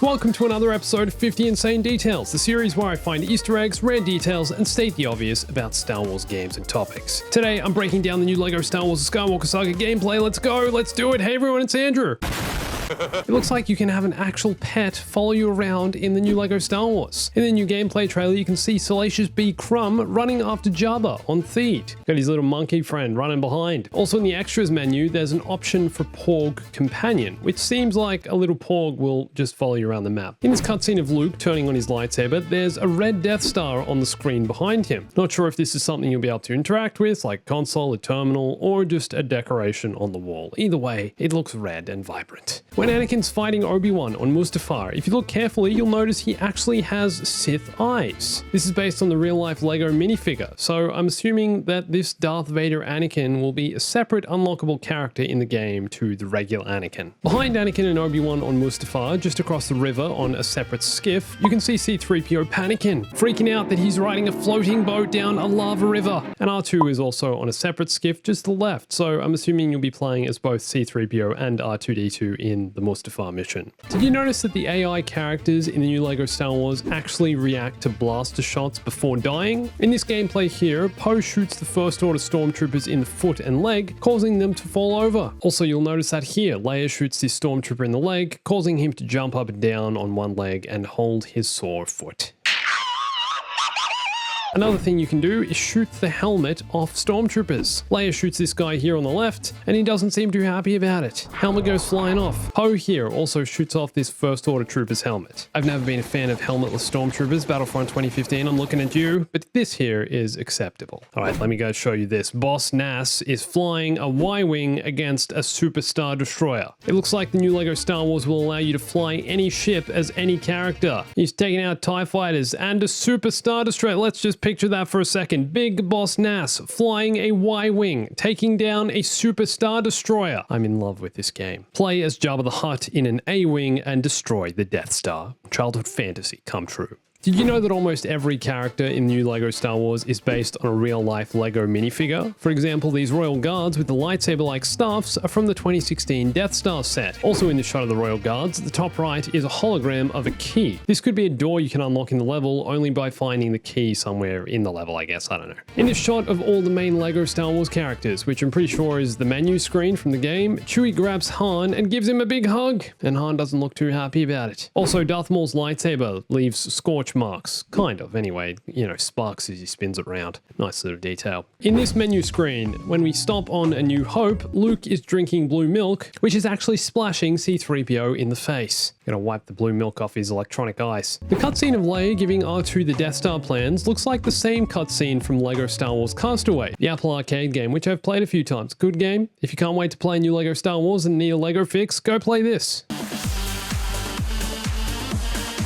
Welcome to another episode of 50 Insane Details, the series where I find Easter eggs, rare details, and state the obvious about Star Wars games and topics. Today, I'm breaking down the new LEGO Star Wars Skywalker Saga gameplay. Let's go, let's do it. Hey everyone, it's Andrew. It looks like you can have an actual pet follow you around in the new LEGO Star Wars. In the new gameplay trailer, you can see Salacious B. Crumb running after Jabba on Theed. Got his little monkey friend running behind. Also in the extras menu, there's an option for Porg Companion, which seems like a little Porg will just follow you around the map. In this cutscene of Luke turning on his lightsaber, there's a red Death Star on the screen behind him. Not sure if this is something you'll be able to interact with, like console, a terminal, or just a decoration on the wall. Either way, it looks red and vibrant. When Anakin's fighting Obi-Wan on Mustafar, if you look carefully, you'll notice he actually has Sith Eyes. This is based on the real-life LEGO minifigure, so I'm assuming that this Darth Vader Anakin will be a separate unlockable character in the game to the regular Anakin. Behind Anakin and Obi-Wan on Mustafar, just across the river on a separate skiff, you can see C-3PO panicking, freaking out that he's riding a floating boat down a lava river. And R2 is also on a separate skiff just to the left, so I'm assuming you'll be playing as both C-3PO and R2-D2 in the Mustafar mission. Did you notice that the AI characters in the new LEGO Star Wars actually react to blaster shots before dying? In this gameplay here, Poe shoots the First Order stormtroopers in the foot and leg, causing them to fall over. Also, you'll notice that here, Leia shoots this stormtrooper in the leg, causing him to jump up and down on one leg and hold his sore foot. Another thing you can do is shoot the helmet off stormtroopers. Leia shoots this guy here on the left, and he doesn't seem too happy about it. Helmet goes flying off. Poe here also shoots off this First Order trooper's helmet. I've never been a fan of helmetless stormtroopers, Battlefront 2015, I'm looking at you, but this here is acceptable. Alright, let me go show you this. Boss Nass is flying a Y-Wing against a Superstar Destroyer. It looks like the new LEGO Star Wars will allow you to fly any ship as any character. He's taking out TIE fighters and a Superstar Destroyer. Let's just picture that for a second. Big Boss Nass flying a Y-Wing, taking down a Superstar Destroyer. I'm in love with this game. Play as Jabba the Hutt in an A-Wing and destroy the Death Star. Childhood fantasy come true. Did you know that almost every character in the new LEGO Star Wars is based on a real-life LEGO minifigure? For example, these Royal Guards with the lightsaber-like staffs are from the 2016 Death Star set. Also in the shot of the Royal Guards, the top right is a hologram of a key. This could be a door you can unlock in the level only by finding the key somewhere in the level, I guess, I don't know. In this shot of all the main LEGO Star Wars characters, which I'm pretty sure is the menu screen from the game, Chewie grabs Han and gives him a big hug, and Han doesn't look too happy about it. Also, Darth Maul's lightsaber leaves scorch marks. Kind of, anyway. You know, sparks as he spins it around. Nice little detail. In this menu screen, when we stop on A New Hope, Luke is drinking blue milk, which is actually splashing C-3PO in the face. Gonna wipe the blue milk off his electronic eyes. The cutscene of Leia giving R2 the Death Star plans looks like the same cutscene from LEGO Star Wars Castaway, the Apple Arcade game, which I've played a few times. Good game. If you can't wait to play new LEGO Star Wars and need a LEGO fix, go play this.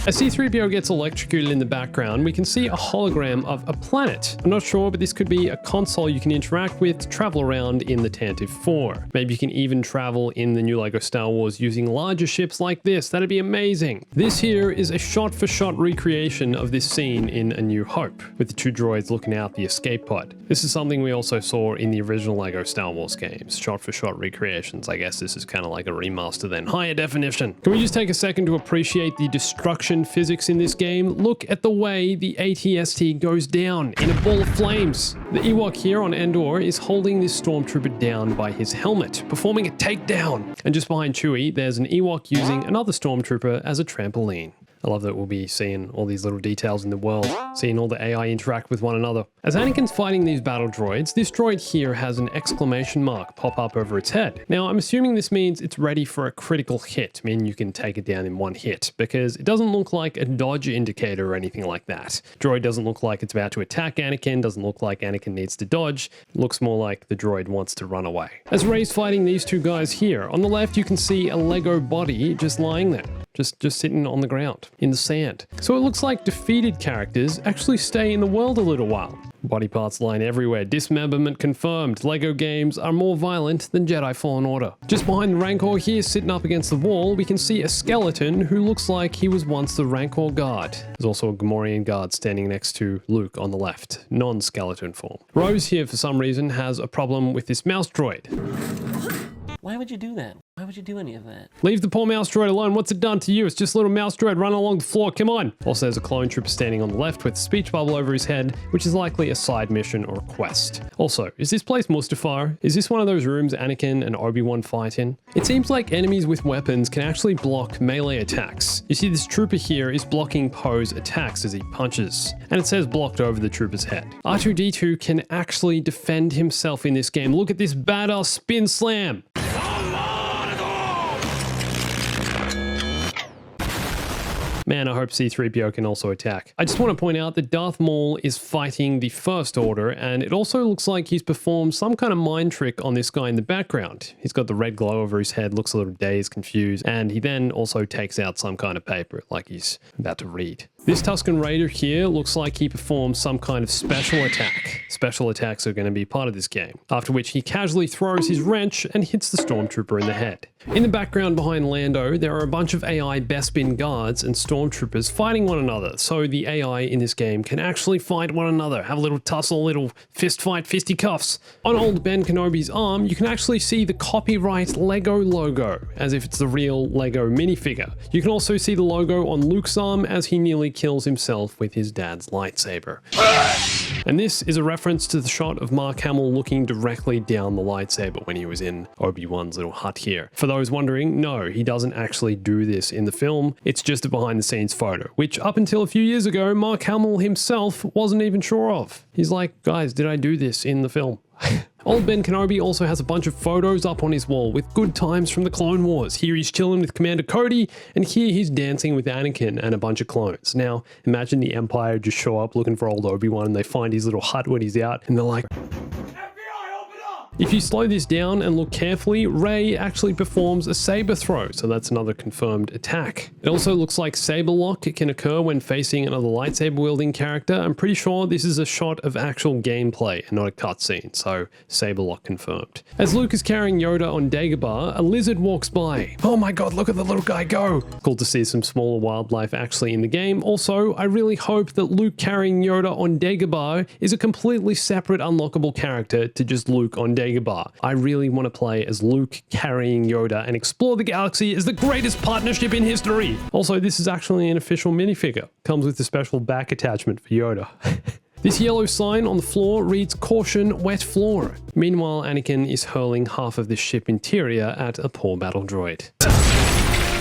As C-3PO gets electrocuted in the background, we can see a hologram of a planet. I'm not sure, but this could be a console you can interact with to travel around in the Tantive 4. Maybe you can even travel in the new LEGO Star Wars using larger ships like this. That'd be amazing. This here is a shot-for-shot recreation of this scene in A New Hope, with the two droids looking out the escape pod. This is something we also saw in the original LEGO Star Wars games. Shot-for-shot recreations. I guess this is kind of like a remaster then. Higher definition. Can we just take a second to appreciate the destruction physics in this game? Look at the way the AT-ST goes down in a ball of flames. The Ewok here on Endor is holding this stormtrooper down by his helmet, performing a takedown. And just behind Chewie, there's an Ewok using another stormtrooper as a trampoline. I love that we'll be seeing all these little details in the world, seeing all the AI interact with one another. As Anakin's fighting these battle droids, this droid here has an exclamation mark pop up over its head. Now, I'm assuming this means it's ready for a critical hit, meaning you can take it down in one hit, because it doesn't look like a dodge indicator or anything like that. Droid doesn't look like it's about to attack Anakin, doesn't look like Anakin needs to dodge. It looks more like the droid wants to run away. As Rey's fighting these two guys here, on the left you can see a Lego body just lying there. Just sitting on the ground, in the sand. So it looks like defeated characters actually stay in the world a little while. Body parts lying everywhere. Dismemberment confirmed. LEGO games are more violent than Jedi Fallen Order. Just behind the Rancor here, sitting up against the wall, we can see a skeleton who looks like he was once the Rancor guard. There's also a Gamorrean guard standing next to Luke on the left, non-skeleton form. Rose here, for some reason, has a problem with this mouse droid. Why would you do that? Why would you do any of that? Leave the poor mouse droid alone. What's it done to you? It's just a little mouse droid running along the floor. Come on. Also, there's a clone trooper standing on the left with a speech bubble over his head, which is likely a side mission or a quest. Also, is this place Mustafar? Is this one of those rooms Anakin and Obi-Wan fight in? It seems like enemies with weapons can actually block melee attacks. You see, this trooper here is blocking Poe's attacks as he punches, and it says blocked over the trooper's head. R2-D2 can actually defend himself in this game. Look at this badass spin slam. Man, I hope C-3PO can also attack. I just want to point out that Darth Maul is fighting the First Order, and it also looks like he's performed some kind of mind trick on this guy in the background. He's got the red glow over his head, looks a little dazed, confused, and he then also takes out some kind of paper, like he's about to read. This Tusken Raider here looks like he performed some kind of special attack. Special attacks are going to be part of this game, after which he casually throws his wrench and hits the stormtrooper in the head. In the background behind Lando, there are a bunch of AI Bespin guards and stormtroopers fighting one another, so the AI in this game can actually fight one another, have a little tussle, little fist fight, fisticuffs. On old Ben Kenobi's arm, you can actually see the copyright Lego logo, as if it's the real Lego minifigure. You can also see the logo on Luke's arm as he nearly kills himself with his dad's lightsaber. And this is a reference to the shot of Mark Hamill looking directly down the lightsaber when he was in Obi-Wan's little hut here. For those wondering, no, he doesn't actually do this in the film. It's just a behind the scenes photo, which up until a few years ago, Mark Hamill himself wasn't even sure of. He's like, guys, did I do this in the film? Old Ben Kenobi also has a bunch of photos up on his wall with good times from the Clone Wars. Here he's chilling with Commander Cody, and here he's dancing with Anakin and a bunch of clones. Now, imagine the Empire just show up looking for old Obi-Wan and they find his little hut when he's out, and they're like, if you slow this down and look carefully, Rey actually performs a saber throw, so that's another confirmed attack. It also looks like saber lock can occur when facing another lightsaber wielding character. I'm pretty sure this is a shot of actual gameplay and not a cutscene, so saber lock confirmed. As Luke is carrying Yoda on Dagobah, a lizard walks by. Oh my god, look at the little guy go! Cool to see some smaller wildlife actually in the game. Also, I really hope that Luke carrying Yoda on Dagobah is a completely separate unlockable character to just Luke on Dagobah. I really want to play as Luke carrying Yoda and explore the galaxy as the greatest partnership in history. Also, this is actually an official minifigure. Comes with a special back attachment for Yoda. This yellow sign on the floor reads "Caution, wet floor." Meanwhile, Anakin is hurling half of this ship interior at a poor battle droid.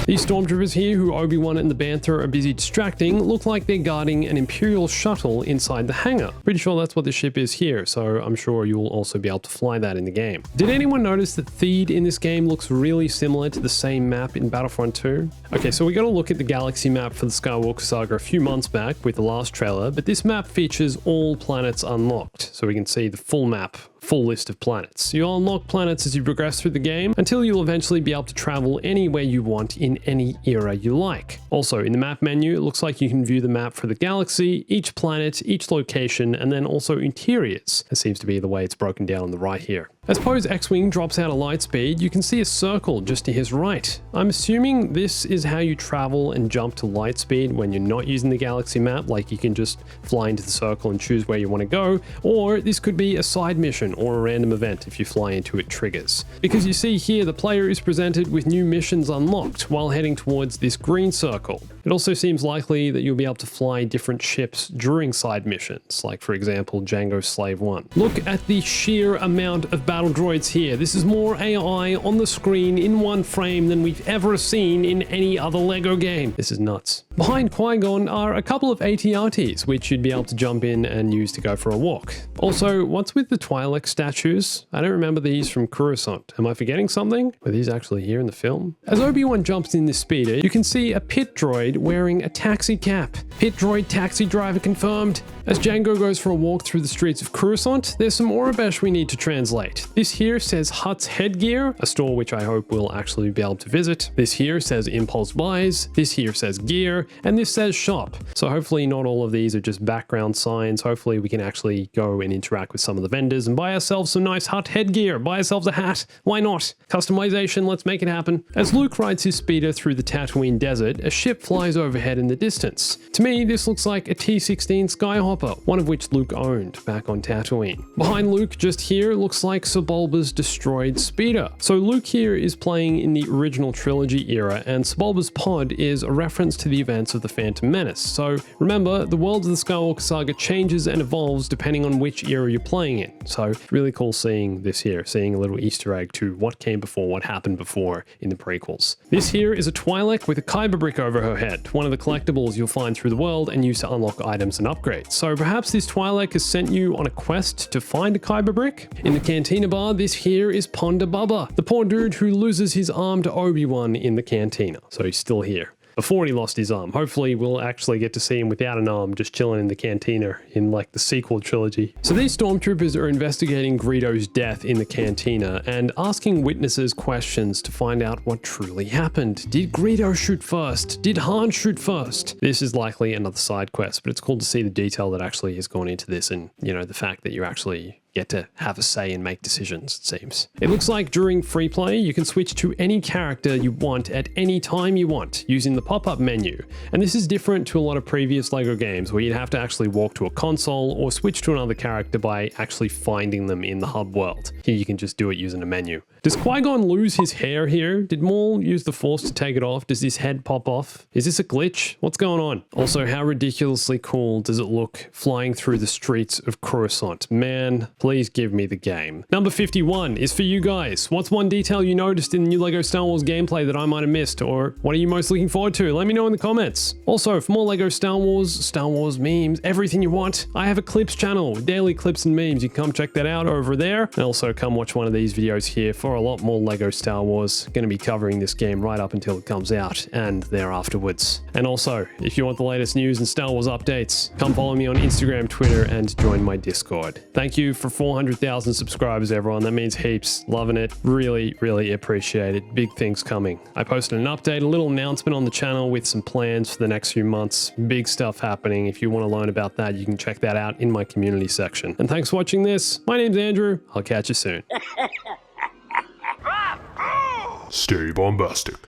These stormtroopers here, who Obi-Wan and the Bantha are busy distracting, look like they're guarding an Imperial shuttle inside the hangar. Pretty sure that's what the ship is here, so I'm sure you'll also be able to fly that in the game. Did anyone notice that Theed in this game looks really similar to the same map in Battlefront 2? Okay, so we got to look at the galaxy map for the Skywalker Saga a few months back with the last trailer, but this map features all planets unlocked, so we can see the full map. Full list of planets. You'll unlock planets as you progress through the game until you'll eventually be able to travel anywhere you want in any era you like. Also, in the map menu, it looks like you can view the map for the galaxy, each planet, each location, and then also interiors. That seems to be the way it's broken down on the right here. As Poe's X-Wing drops out of light speed, you can see a circle just to his right. I'm assuming this is how you travel and jump to light speed when you're not using the galaxy map, like you can just fly into the circle and choose where you want to go, or this could be a side mission or a random event if you fly into it triggers. Because you see here, the player is presented with new missions unlocked while heading towards this green circle. It also seems likely that you'll be able to fly different ships during side missions, like for example, Jango's Slave 1. Look at the sheer amount of battle droids here. This is more AI on the screen in one frame than we've ever seen in any other LEGO game. This is nuts. Behind Qui-Gon are a couple of AT-ATs, which you'd be able to jump in and use to go for a walk. Also, what's with the Twilight Statues? I don't remember these from Coruscant. Am I forgetting something? Were these actually here in the film? As Obi-Wan jumps in this speeder, you can see a pit droid wearing a taxi cap. Pit droid taxi driver confirmed. As Jango goes for a walk through the streets of Coruscant, there's some Aurebesh we need to translate. This here says Hut's Headgear, a store which I hope we'll actually be able to visit. This here says Impulse Buys. This here says Gear. And this says Shop. So hopefully not all of these are just background signs. Hopefully we can actually go and interact with some of the vendors and buy ourselves some nice Hut headgear. Buy ourselves a hat. Why not? Customization, let's make it happen. As Luke rides his speeder through the Tatooine desert, a ship flies overhead in the distance. To me, this looks like a T-16 Skyhopper, one of which Luke owned back on Tatooine. Behind Luke, just here, looks like Sebulba's destroyed speeder. So Luke here is playing in the original trilogy era, and Sebulba's pod is a reference to the events of the Phantom Menace. So remember, the world of the Skywalker Saga changes and evolves depending on which era you're playing in. So really cool seeing this here, seeing a little Easter egg to what came before, what happened before in the prequels. This here is a Twi'lek with a Kyber brick over her head, one of the collectibles you'll find through the world and use to unlock items and upgrades. So perhaps this Twi'lek has sent you on a quest to find a Kyber brick? In the Cantina bar, this here is Ponda Bubba, the poor dude who loses his arm to Obi-Wan in the Cantina. So he's still here. Before he lost his arm. Hopefully we'll actually get to see him without an arm, just chilling in the cantina in like the sequel trilogy. So these stormtroopers are investigating Greedo's death in the cantina and asking witnesses questions to find out what truly happened. Did Greedo shoot first? Did Han shoot first? This is likely another side quest, but it's cool to see the detail that actually has gone into this and, you know, the fact that you actually get to have a say and make decisions, it seems. It looks like during free play, you can switch to any character you want at any time you want using the pop-up menu. And this is different to a lot of previous LEGO games where you'd have to actually walk to a console or switch to another character by actually finding them in the hub world. Here you can just do it using a menu. Does Qui-Gon lose his hair here? Did Maul use the Force to take it off? Does his head pop off? Is this a glitch? What's going on? Also, how ridiculously cool does it look flying through the streets of Coruscant? Man, please give me the game. Number 51 is for you guys. What's one detail you noticed in the new LEGO Star Wars gameplay that I might have missed? Or what are you most looking forward to? Let me know in the comments. Also, for more LEGO Star Wars memes, everything you want, I have a clips channel with daily clips and memes. You can come check that out over there. And also come watch one of these videos here for a lot more LEGO Star Wars. Going to be covering this game right up until it comes out and there afterwards. And also, if you want the latest news and Star Wars updates, come follow me on Instagram, Twitter, and join my Discord. Thank you for 400,000 subscribers, everyone. That means heaps. Loving it. Really, really appreciate it. Big things coming. I posted an update, a little announcement on the channel with some plans for the next few months. Big stuff happening. If you want to learn about that, you can check that out in my community section. And thanks for watching this. My name's Andrew. I'll catch you soon. Stay bombastic.